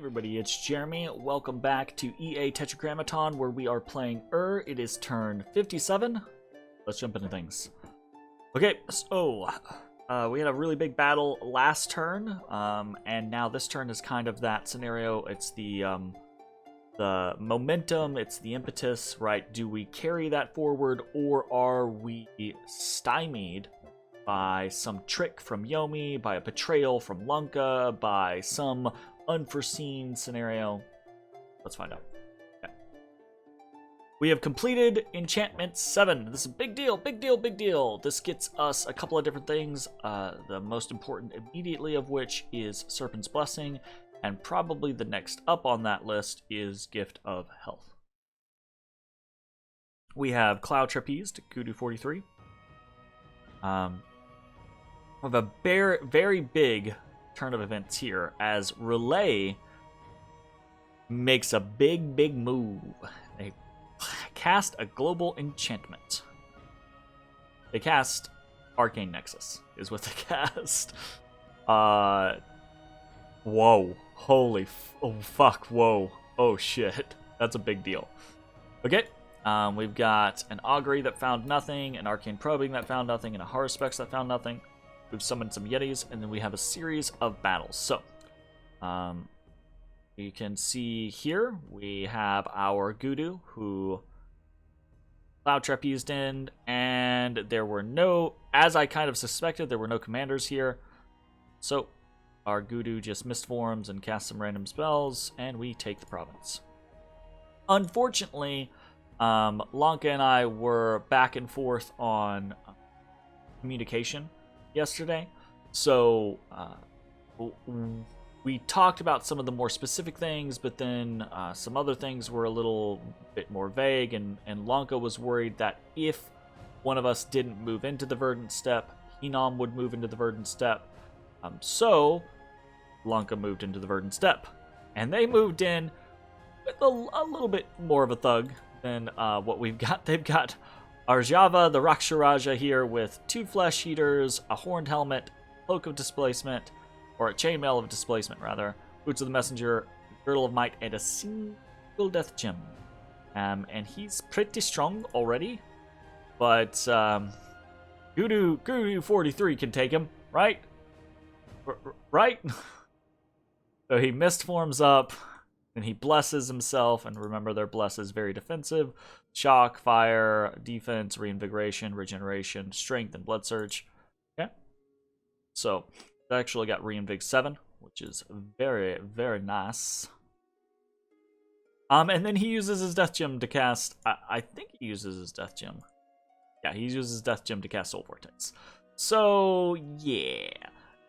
Everybody, it's Jeremy. Welcome back to EA Tetragrammaton, where we are playing It is turn 57. Let's jump into things. Okay, so we had a really big battle last turn, and now this turn is kind of that scenario. It's the momentum, it's the impetus, right? Do we carry that forward, or are we stymied by some trick from Yomi, by a betrayal from Lanka, by some unforeseen scenario? Let's find out. Okay. We have completed enchantment 7. This is a big deal, big deal, big deal. This gets us a couple of different things, the most important immediately of which is Serpent's Blessing, and probably the next up on that list is Gift of Health. We have Cloud Trapeze to Kudu 43. We have a very big turn of events here as Relay makes a big move. They cast a global enchantment. They cast Arcane Nexus is what they cast. Whoa. Holy oh fuck, whoa. Oh shit. That's a big deal. Okay. We've got an Augury that found nothing, an Arcane Probing that found nothing, and a Haruspex that found nothing. We've summoned some Yetis, and then we have a series of battles. So, you can see here, we have our Gudu, who Cloud Trapezed in, and there were no, as I kind of suspected, there were no commanders here. So, our Gudu just mistforms and casts some random spells, and we take the province. Unfortunately, Lanka and I were back and forth on communication yesterday, so we talked about some of the more specific things, but then some other things were a little bit more vague, and Lanka was worried that if one of us didn't move into the Verdant Steppe, Hinam would move into the Verdant Steppe. So Lanka moved into the Verdant Steppe, and they moved in with a little bit more of a thug than what we've got. They've got Arjava, the Raksharaja here, with 2 Flesh Eaters, a Horned Helmet, Cloak of Displacement, or a Chainmail of Displacement, rather, Boots of the Messenger, Girdle of Might, and a single Death Gem. And he's pretty strong already, but Gudu 43 can take him, right? Right? So he mistforms up, and he blesses himself, and remember their bless is very defensive. Shock, fire, defense, reinvigoration, regeneration, strength, and blood surge. Okay. So, it actually got reinvig 7, which is very nice. And then he uses his Death Gem to cast, I think he uses his Death Gem. Yeah, he uses Death Gem to cast Soul Vortex. So, yeah.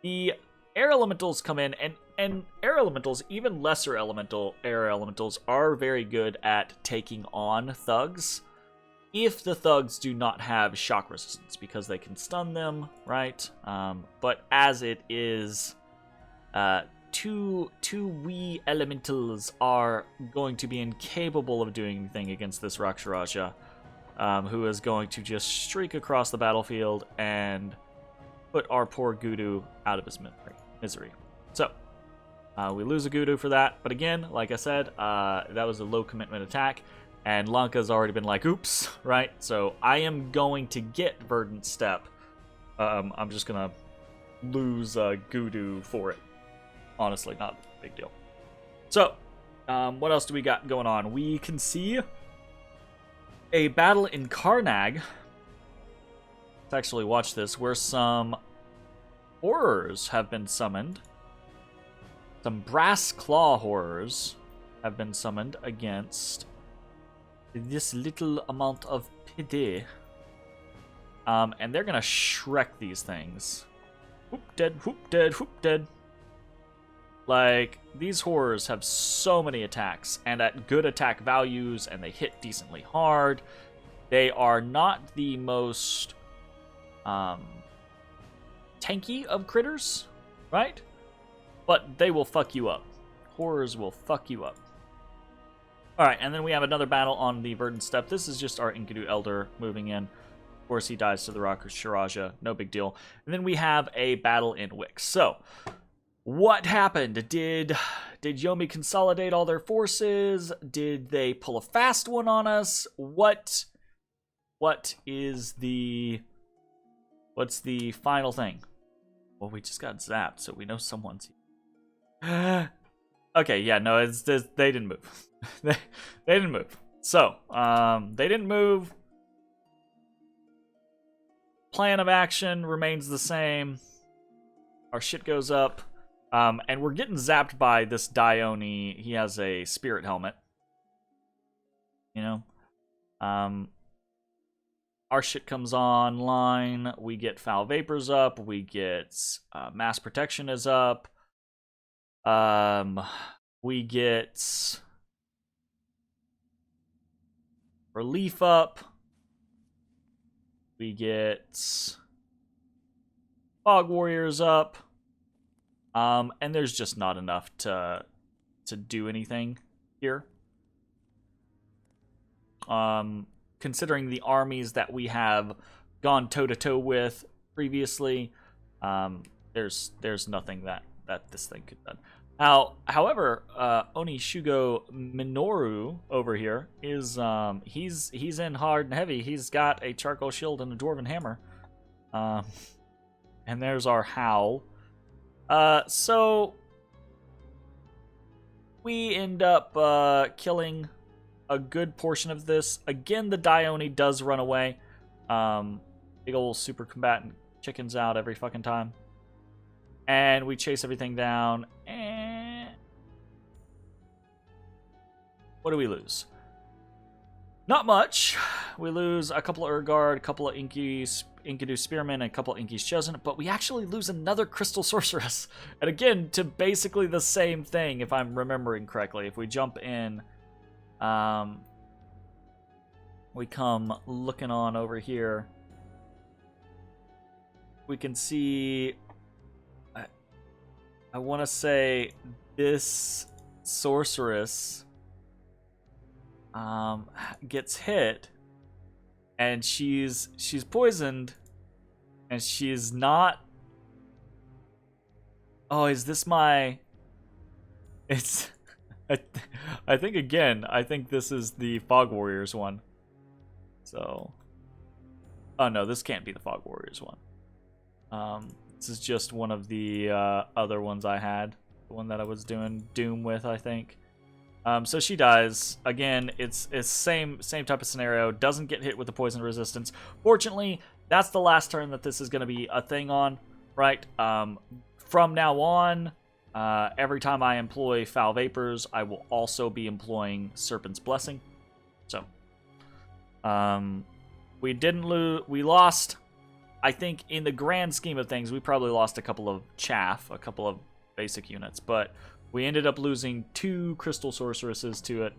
The Air Elementals come in, and Air Elementals, even lesser Air Elementals, are very good at taking on thugs if the thugs do not have shock resistance, because they can stun them, right? But as it is, two wee Elementals are going to be incapable of doing anything against this Raksharaja, who is going to just streak across the battlefield and put our poor Gudu out of his misery. So, we lose a Gudu for that, but again, like I said, that was a low commitment attack, and Lanka's already been like, oops, right? So I am going to get Verdant Steppe. I'm just gonna lose Gudu for it. Honestly, not a big deal. So, what else do we got going on? We can see a battle in Karnag. Let's actually watch this, where some horrors have been summoned. Some Brass Claw horrors have been summoned against this little amount of pity. And they're gonna Shrek these things. Whoop dead, whoop dead, whoop dead. Like, these horrors have so many attacks, and at good attack values, and they hit decently hard. They are not the most tanky of critters, right? But they will fuck you up. Horrors will fuck you up. Alright, and then we have another battle on the Verdant Steppe. This is just our Enkidu Elder moving in. Of course, he dies to the Raksharaja. No big deal. And then we have a battle in Wix. So, what happened? Did Did Yomi consolidate all their forces? Did they pull a fast one on us? What's the final thing? Well, we just got zapped, so we know someone's here. Okay, yeah, no, it's they didn't move. they didn't move. So, they didn't move. Plan of action remains the same. Our shit goes up. And we're getting zapped by this Dione. He has a spirit helmet. You know? Our shit comes online. We get foul vapors up. We get mass protection is up. We get relief up. We get fog warriors up. And there's just not enough to do anything here. Considering the armies that we have gone toe-to-toe with previously, there's nothing that this thing could do. However, Onishugo Minoru over here is he's in hard and heavy. He's got a charcoal shield and a dwarven hammer. And there's our Howl. So we end up killing a good portion of this. Again, the Dione does run away. Big old super combatant chickens out every fucking time. And we chase everything down. And what do we lose? Not much. We lose a couple of Urgard, a couple of Enkidu Spearmen, and a couple of Inky's Chosen, but we actually lose another Crystal Sorceress. And again, to basically the same thing, if I'm remembering correctly. If we jump in, we come looking on over here. We can see, I want to say this Sorceress gets hit, and she's poisoned, and she's not. Oh, is this my? It's. I think again. I think this is the Fog Warriors one. So. Oh no, this can't be the Fog Warriors one. This is just one of the other ones I had. The one that I was doing Doom with, I think. So she dies. Again, it's same type of scenario. Doesn't get hit with the poison resistance. Fortunately, that's the last turn that this is going to be a thing on, right? From now on, every time I employ Foul Vapors, I will also be employing Serpent's Blessing. So, we didn't lose. We lost. I think in the grand scheme of things, we probably lost a couple of chaff, a couple of basic units, but we ended up losing 2 Crystal Sorceresses to it.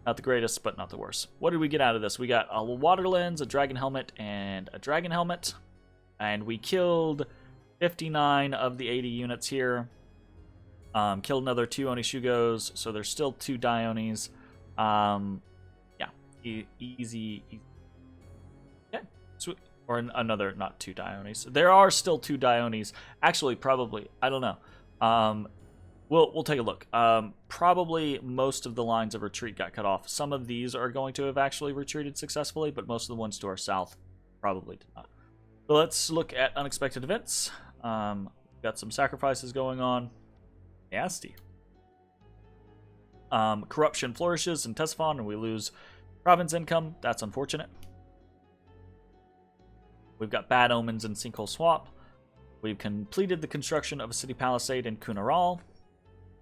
Not the greatest, but not the worst. What did we get out of this? We got a Water Lens, a Dragon Helmet, and a Dragon Helmet. And we killed 59 of the 80 units here. Killed another 2 Onishugos, so there's still 2 Diones. Yeah, easy. Yeah, sweet. Or another, not 2 Diones. There are still 2 Diones. Actually, probably, I don't know. We'll take a look. Probably most of the lines of retreat got cut off. Some of these are going to have actually retreated successfully, but most of the ones to our south probably did not. So let's look at unexpected events. Got some sacrifices going on. Nasty. Corruption flourishes in Tesphon, and we lose province income. That's unfortunate. We've got bad omens in Sinkhole Swamp. We've completed the construction of a city palisade in Kunaral.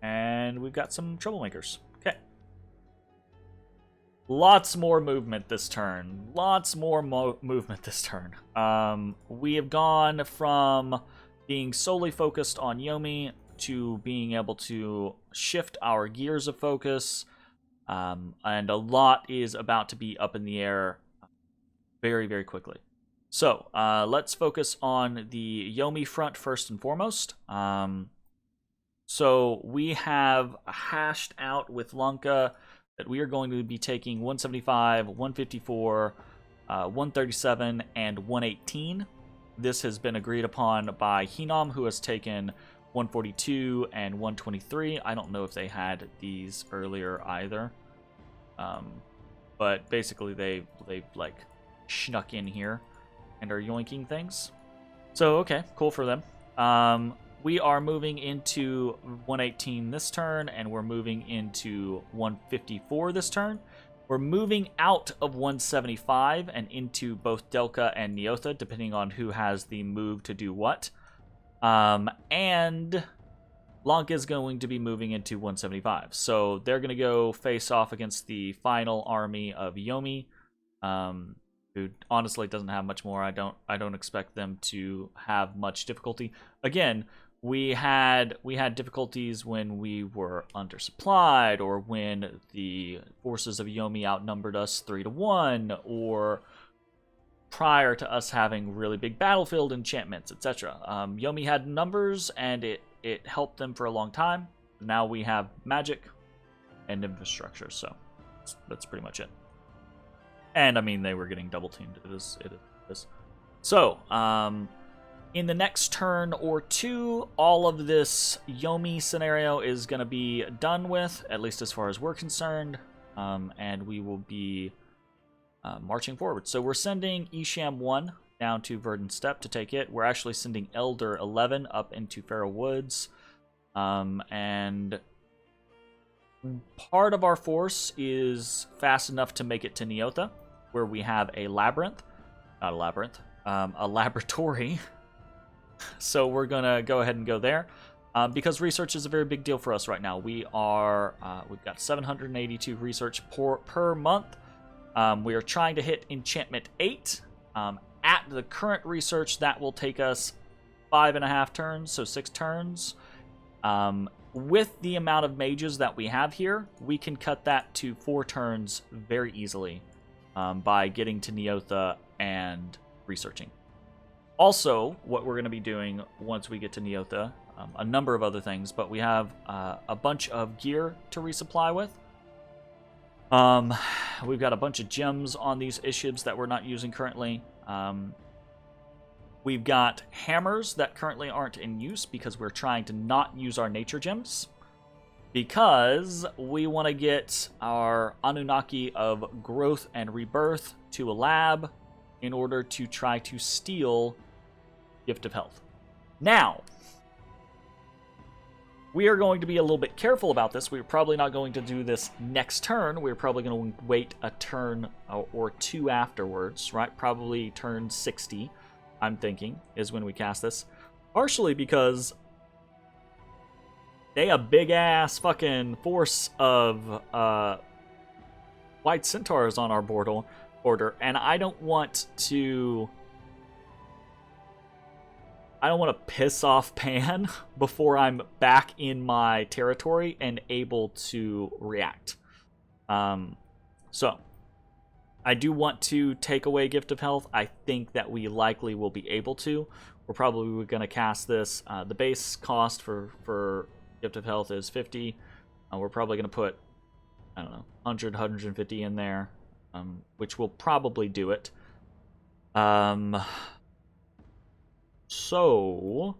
And we've got some troublemakers. Okay. Lots more movement this turn. Lots more movement this turn. We have gone from being solely focused on Yomi to being able to shift our gears of focus. And a lot is about to be up in the air very, very quickly. So, let's focus on the Yomi front first and foremost. So we have hashed out with Lanka that we are going to be taking 175, 154, 137, and 118. This has been agreed upon by Hinam, who has taken 142 and 123. I don't know if they had these earlier either. But basically they like snuck in here and are yoinking things. So okay, cool for them. We are moving into 118 this turn, and we're moving into 154 this turn. We're moving out of 175 and into both Delka and Neotha, depending on who has the move to do what. And Lanka is going to be moving into 175. So they're going to go face off against the final army of Yomi, who honestly doesn't have much more. I don't expect them to have much difficulty. Again, we had difficulties when we were undersupplied, or when the forces of Yomi outnumbered us 3-1, or prior to us having really big battlefield enchantments, etc. Yomi had numbers, and it helped them for a long time. Now we have magic and infrastructure, so that's pretty much it. And I mean, they were getting double teamed. It is. So, in the next turn or two, all of this Yomi scenario is going to be done with, at least as far as we're concerned, and we will be marching forward. So we're sending Isham 1 down to Verdant Steppe to take it. We're actually sending Elder 11 up into Pharaoh Woods, and part of our force is fast enough to make it to Neotha, where we have a labyrinth, not a labyrinth, a laboratory. So we're gonna go ahead and go there, because research is a very big deal for us right now. We've got 782 research per month. We are trying to hit enchantment 8. At the current research, that will take us 5.5 turns, so 6 turns. With the amount of mages that we have here, we can cut that to 4 turns very easily, by getting to Neotha and researching. Also, what we're going to be doing once we get to Neotha, a number of other things, but we have a bunch of gear to resupply with. We've got a bunch of gems on these iships that we're not using currently. We've got hammers that currently aren't in use because we're trying to not use our nature gems, because we want to get our Anunnaki of growth and rebirth to a lab in order to try to steal Gift of Health. Now, we are going to be a little bit careful about this. We're probably not going to do this next turn. We're probably going to wait a turn or two afterwards, right? Probably turn 60, I'm thinking, is when we cast this. Partially because they a big-ass fucking force of White Centaurs on our border, and I don't want to piss off Pan before I'm back in my territory and able to react. So, I do want to take away Gift of Health. I think that we likely will be able to. We're probably going to cast this. The base cost for Gift of Health is 50. We're probably going to put, I don't know, 100, 150 in there, which will probably do it. So,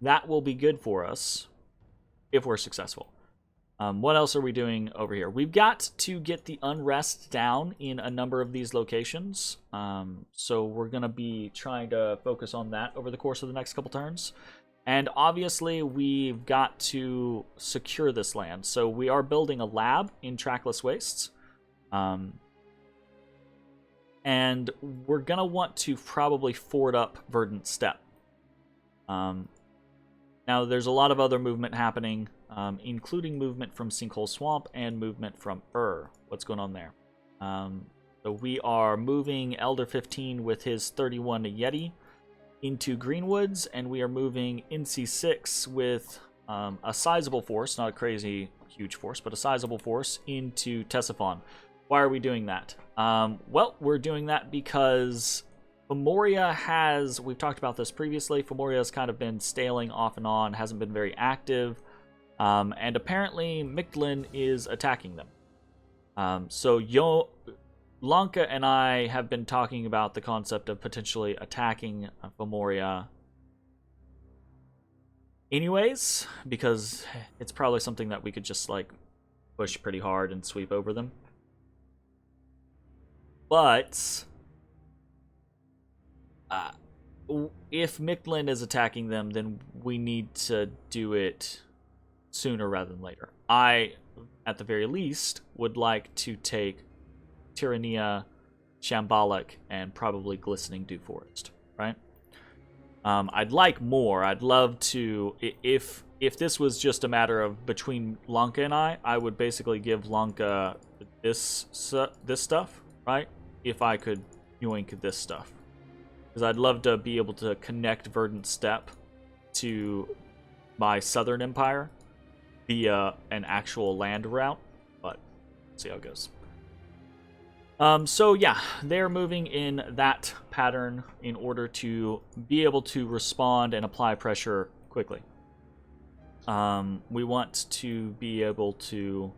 that will be good for us if we're successful. What else are we doing over here? We've got to get the unrest down in a number of these locations. So we're going to be trying to focus on that over the course of the next couple turns. And obviously, we've got to secure this land. So we are building a lab in Trackless Wastes. And we're going to want to probably ford up Verdant Steppe. Now, there's a lot of other movement happening, including movement from Sinkhole Swamp and movement from What's going on there? So we are moving Elder 15 with his 31 Yeti into Greenwoods, and we are moving NC6 with a sizable force, not a crazy huge force, but a sizable force into Tessifon. Why are we doing that? Well, we're doing that because Femoria has, we've talked about this previously, Femoria has kind of been staling off and on, hasn't been very active, and apparently Mictlan is attacking them. So Lanka and I have been talking about the concept of potentially attacking Femoria anyways, because it's probably something that we could just, like, push pretty hard and sweep over them. But if Mictlan is attacking them, then we need to do it sooner rather than later. I, at the very least, would like to take Tyrannia, Shambolic, and probably Glistening Dew Forest, right? I'd like more. I'd love to... If this was just a matter of between Lanka and I would basically give Lanka this stuff, right? If I could yoink this stuff. Because I'd love to be able to connect Verdant Steppe to my Southern Empire via an actual land route. But, see how it goes. So yeah, they're moving in that pattern in order to be able to respond and apply pressure quickly. We want to be able to...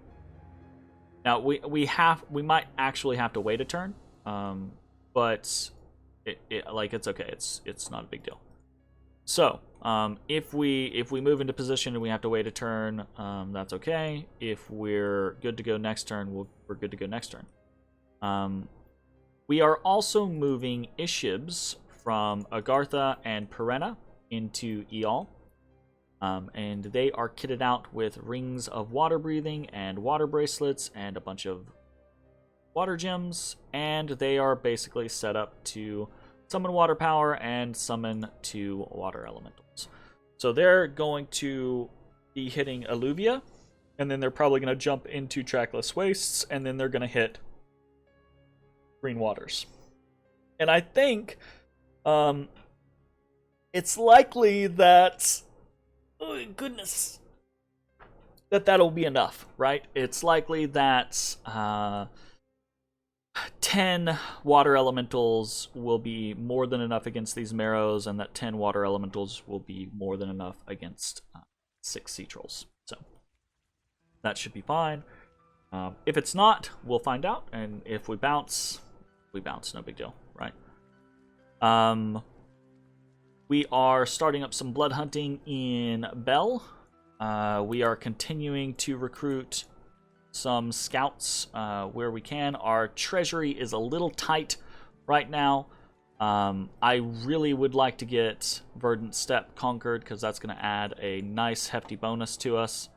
Now, we might actually have to wait a turn, but it's okay. It's not a big deal. So, if we move into position and we have to wait a turn, that's okay. If we're good to go next turn, we're good to go next turn. We are also moving Ishibs from Agartha and Perenna into Eol. And they are kitted out with rings of water breathing and water bracelets and a bunch of water gems. And they are basically set up to summon water power and summon 2 water elementals. So they're going to be hitting Alluvia, and then they're probably going to jump into Trackless Wastes, and then they're going to hit Green Waters. And I think it's likely that, oh goodness, that'll be enough, right? It's likely that 10 water elementals will be more than enough against these Marrows, and that 10 water elementals will be more than enough against 6 Sea Trolls. So that should be fine. If it's not, we'll find out, and if we bounce, no big deal, right? We are starting up some blood hunting in Bell. We are continuing to recruit some scouts where we can. Our treasury is a little tight right now. I really would like to get Verdant Steppe conquered, because that's going to add a nice hefty bonus to us.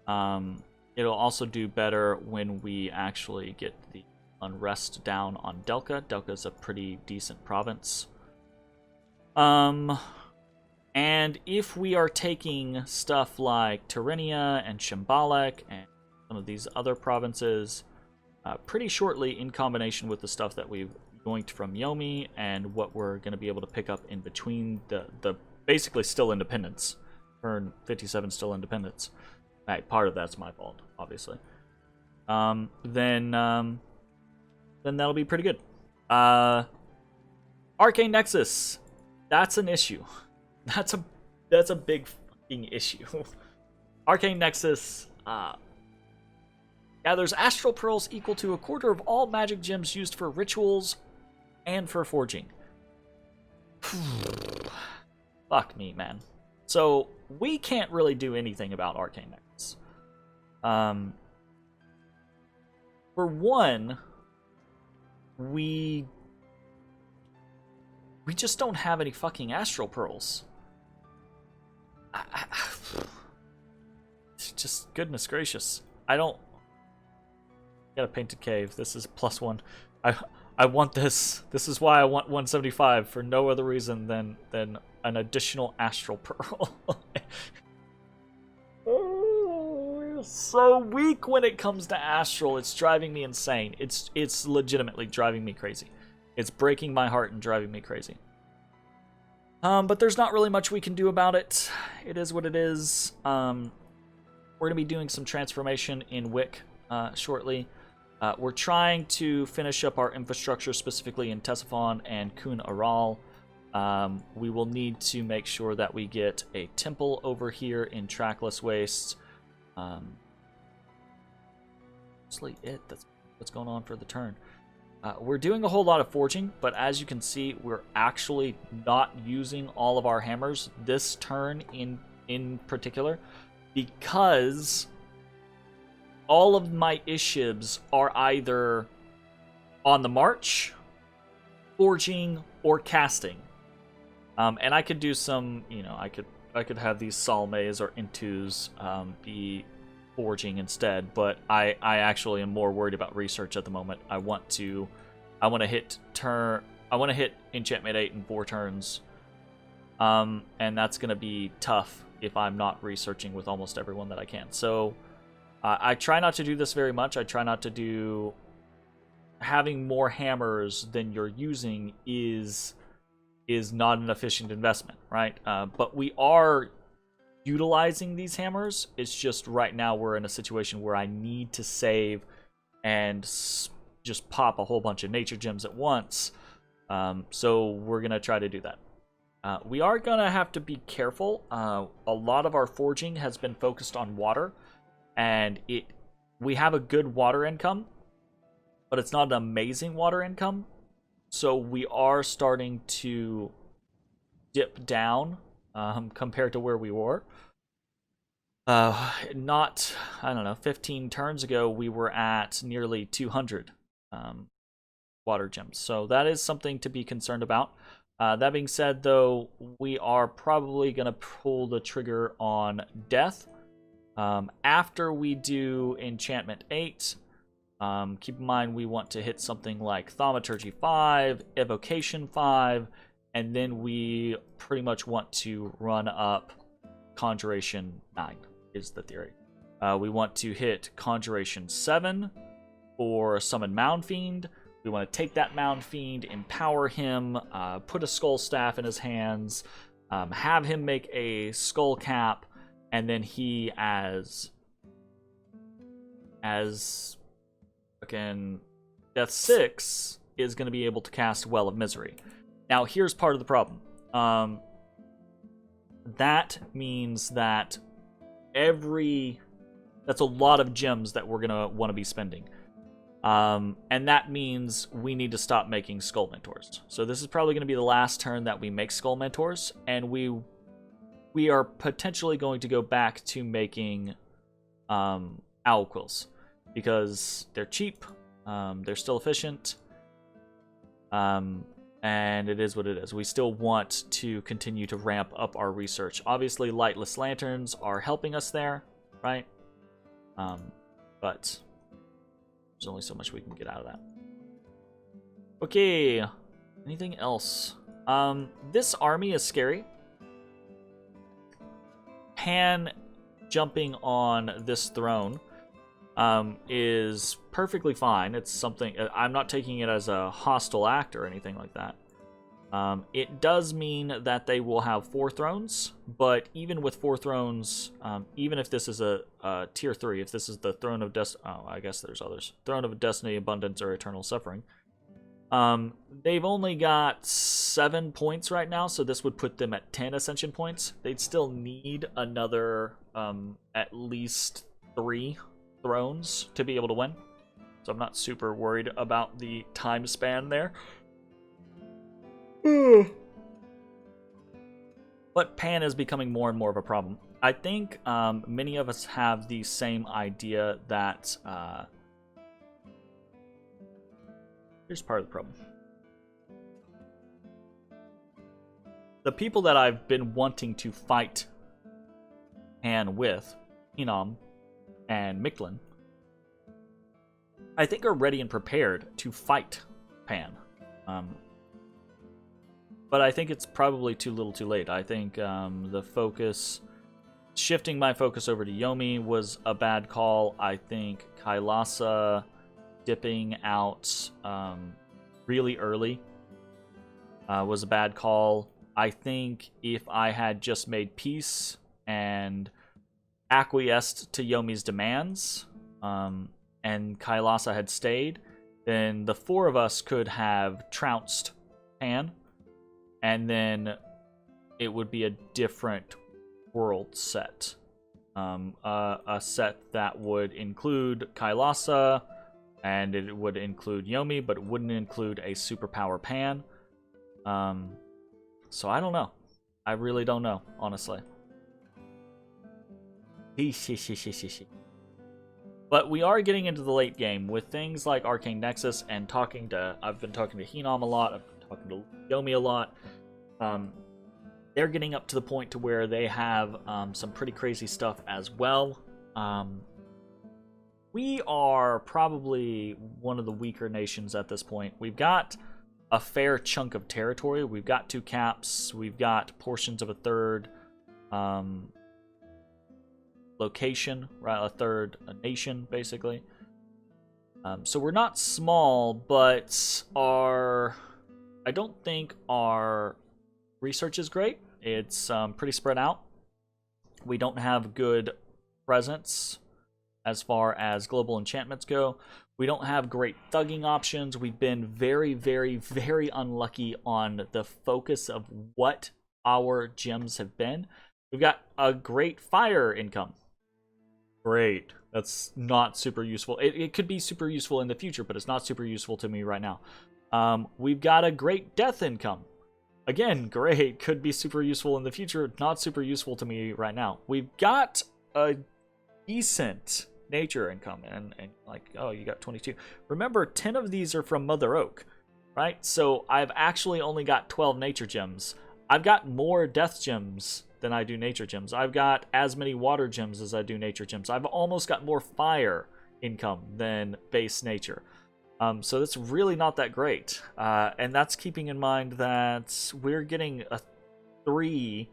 It'll also do better when we actually get the unrest down on Delca. Delca's a pretty decent province. And if we are taking stuff like Tyrannia and Shambolic and some of these other provinces pretty shortly, in combination with the stuff that we've yoinked from Yomi and what we're going to be able to pick up in between the basically still independence, turn 57 still independence. Right, part of that's my fault, obviously. Then that'll be pretty good. Arcane Nexus, that's an issue. That's a big fucking issue. Arcane Nexus gathers astral pearls equal to 1/4 of all magic gems used for rituals and for forging. Fuck me, man. So we can't really do anything about Arcane Nexus. For one, we just don't have any fucking astral pearls. Just goodness gracious. I don't... Got a painted cave. This is +1. I want this. This is why I want 175 for no other reason than an additional astral pearl. Oh, so weak when it comes to astral. It's driving me insane. It's legitimately driving me crazy. It's breaking my heart and driving me crazy. But there's not really much we can do about it. It is what it is. We're going to be doing some transformation in Wick shortly. We're trying to finish up our infrastructure, specifically in Ctesiphon and Kun Aral. We will need to make sure that we get a temple over here in Trackless Wastes. Mostly it. That's what's going on for the turn. We're doing a whole lot of forging, but as you can see, we're actually not using all of our hammers this turn in in particular, because all of my ishibs are either on the march, forging, or casting. And I could do some, I could have these Salmes or Intus be forging instead, but I actually am more worried about research at the moment. I want to hit enchantment 8 in 4 turns. And that's going to be tough if I'm not researching with almost everyone that I can. So I try not to do this very much. I try not to do... Having more hammers than you're using is not an efficient investment, right? But we are utilizing these hammers. It's just right now we're in a situation where I need to save and just pop a whole bunch of nature gems at once. So we're going to try to do that. We are going to have to be careful. A lot of our forging has been focused on water, and we have a good water income, but it's not an amazing water income. So we are starting to dip down compared to where we were. I don't know, 15 turns ago, we were at nearly 200 water gems. So that is something to be concerned about. That being said, though, we are probably going to pull the trigger on death after we do enchantment 8. Keep in mind we want to hit something like Thaumaturgy 5, Evocation 5, and then we pretty much want to run up Conjuration 9, is the theory. We want to hit Conjuration 7 for Summon Mound Fiend. We want to take that Mound Fiend, empower him, put a Skull Staff in his hands, have him make a Skull Cap, and then he as again, Death 6 is going to be able to cast Well of Misery. Now, here's part of the problem. That means that that's a lot of gems that we're going to want to be spending. And that means we need to stop making Skull Mentors. So this is probably going to be the last turn that we make Skull Mentors, and we are potentially going to go back to making Owl Quills, because they're cheap, they're still efficient, and it is what it is. We still want to continue to ramp up our research. Obviously, Lightless Lanterns are helping us there, right? But there's only so much we can get out of that. Okay, anything else? This army is scary. Pan jumping on this throne is perfectly fine. It's something, I'm not taking it as a hostile act or anything like that. It does mean that they will have 4 thrones, but even with 4 thrones, even if this is a tier 3, if this is the Throne of I guess there's others. Throne of Destiny, Abundance, or Eternal Suffering. They've only got 7 points right now, so this would put them at 10 Ascension points. They'd still need another, at least 3 thrones to be able to win. So I'm not super worried about the time span there. But Pan is becoming more and more of a problem. I think many of us have the same idea that... here's part of the problem. The people that I've been wanting to fight Pan with, Enam and Mictlan, I think are ready and prepared to fight Pan. But I think it's probably too little too late. I think the focus... Shifting my focus over to Yomi was a bad call. I think Kailasa dipping out really early was a bad call. I think if I had just made peace and acquiesced to Yomi's demands, and Kailasa had stayed, then the 4 of us could have trounced Pan, and then it would be a different world set. A set that would include Kailasa, and it would include Yomi, but it wouldn't include a superpower Pan. So I don't know. I really don't know, honestly. But we are getting into the late game with things like Arcane Nexus and I've been talking to Henom a lot, I've been talking to Yomi a lot. They're getting up to the point to where they have some pretty crazy stuff as well. We are probably one of the weaker nations at this point. We've got a fair chunk of territory. We've got 2 caps. We've got portions of a third location, right? A nation, basically. So we're not small, but I don't think our research is great. It's pretty spread out. We don't have good presence as far as global enchantments go. We don't have great thugging options. We've been very, very, very unlucky on the focus of what our gems have been. We've got a great fire income. Great. That's not super useful. It could be super useful in the future, but it's not super useful to me right now. We've got a great death income. Again, great. Could be super useful in the future. Not super useful to me right now. We've got a decent nature income. And like, oh, you got 22. Remember, 10 of these are from Mother Oak, right? So I've actually only got 12 nature gems. I've got more death gems than I do nature gems. I've got as many water gems as I do nature gems. I've almost got more fire income than base nature. So that's really not that great. And that's keeping in mind that we're getting a 3,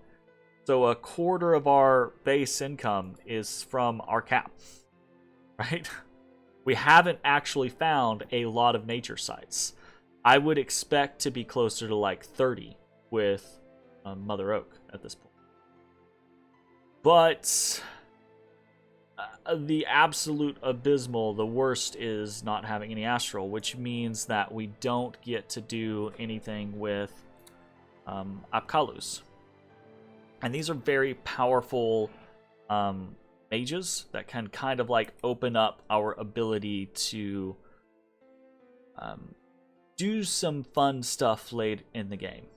so a quarter of our base income is from our cap, right? We haven't actually found a lot of nature sites. I would expect to be closer to like 30 with Mother Oak at this point. But the absolute abysmal, the worst is not having any astral, which means that we don't get to do anything with Apkalus. And these are very powerful mages that can kind of like open up our ability to do some fun stuff late in the game.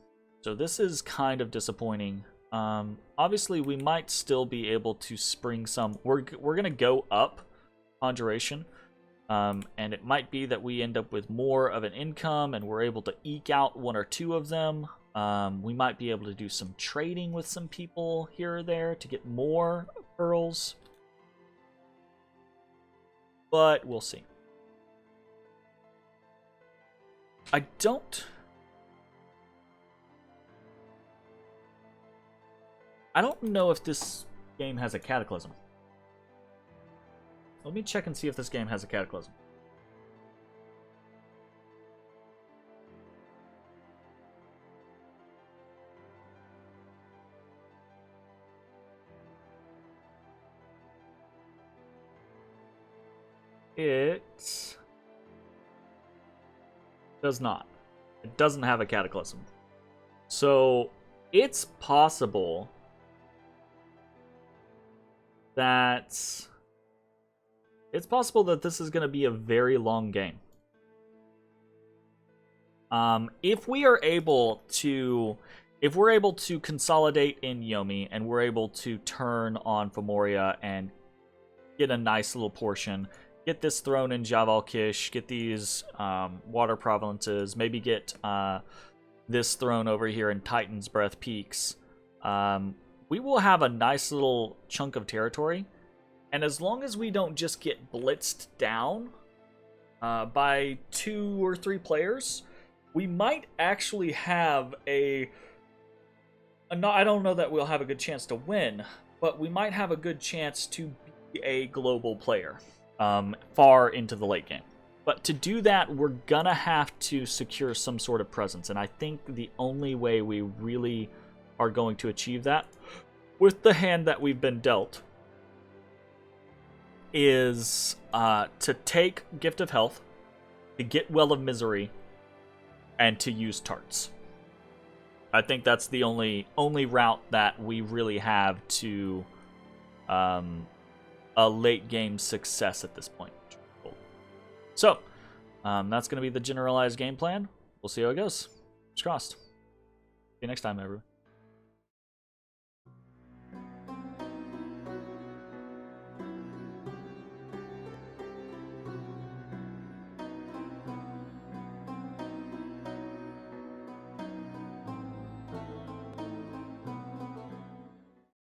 So this is kind of disappointing. Obviously, we might still be able to spring some. We're gonna go up conjuration, and it might be that we end up with more of an income, and we're able to eke out 1 or 2 of them. We might be able to do some trading with some people here or there to get more pearls, but we'll see. I don't know if this game has a cataclysm. Let me check and see if this game has a cataclysm. It does not. It doesn't have a cataclysm. So it's possible that this is going to be a very long game. If we're able to consolidate in Yomi and we're able to turn on Femoria and get a nice little portion, get this throne in Javal Kish, get these water provinces, maybe get this throne over here in Titan's Breath Peaks, we will have a nice little chunk of territory. And as long as we don't just get blitzed down by 2 or 3 players, we might actually have I don't know that we'll have a good chance to win, but we might have a good chance to be a global player far into the late game. But to do that, we're gonna have to secure some sort of presence. And I think the only way we really are going to achieve that with the hand that we've been dealt is to take Gift of Health, to get Well of Misery, and to use tarts. I think that's the only route that we really have to a late game success at this point. So that's going to be the generalized game plan. We'll see how it goes. Fingers crossed. See you next time, everyone.